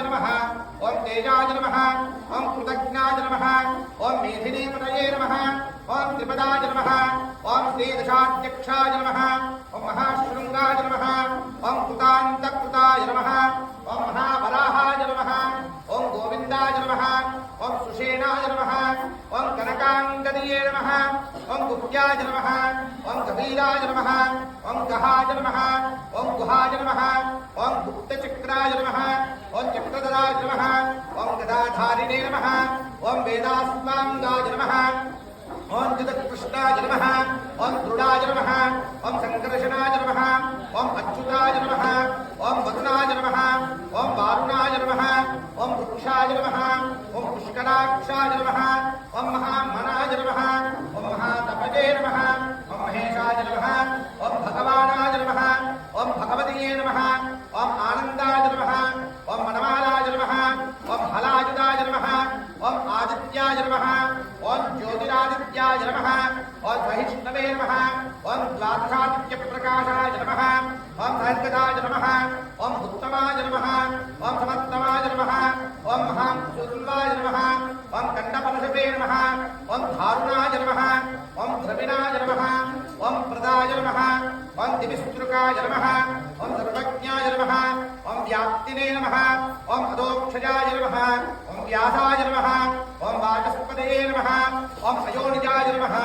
नमः ओम तेजाय नमः ओम कृतज्ञाय नमः ओम मेधिनीपतये नमः ओम त्रिपदाय नमः ओम श्रीदशाध्यक्षाय नमः ओम महाशृंगाय नमः ओम कृतान्तकृताय नमः ओम महावराहाय नमः ओम गोविन्दाय नमः ओम सुषेणाय नमः ओम कनकांगदये नमः ओम गुह्याय नमः ओम कबीराय नमः ओम गहाय नमः ओम गुहाय नमः ओम गुप्तचक्राय नमः ओम चक्रधराय नमः ओम गदाधारिणे नमः ओम वेदास्मांगाय नमः ओम जगत्कृष्णाय नमः ओम द्रुडाय नमः ओम संकर्षणाय नमः ओम अच्युताय नमः ओम वरुणाय नमः ओम वारुणाय नमः ओम वृक्षाय नमः ओम पुष्कराक्षाय नमः ओम महामनाय नमः ओम महातपजे नमः ओम महेशाय नमः ओम भगवानाय नमः ओम भगवतीये नमः ओम आनन्दाय नमः ओम मनमालाय नमः ओम हलायुधाय नमः ओम आदित्याय नमः ओम ज्योतिरादित्याय नमः ओम सहिष्णवे नमः ओम द्वादशादित्यप्रकाशाय नमः ओम सहस्रदाय नमः ओम उत्तमाय नमः ओम समत्तमाय नमः ओम महांसुर्वाय नमः ओम कण्डपरशवे नमः ओम धारुणाय नमः ओम द्रविणाय नमः ओम प्रदाय नमः ओम दिविस्तृकाय नमः ओम सर्वज्ञाय नमः ओम व्याप्तिने नमः ओम अदोक्षजाय नमः ओम व्यासाय नमः ओम वाचस्पतये नमः ओम अयोनिजाय नमः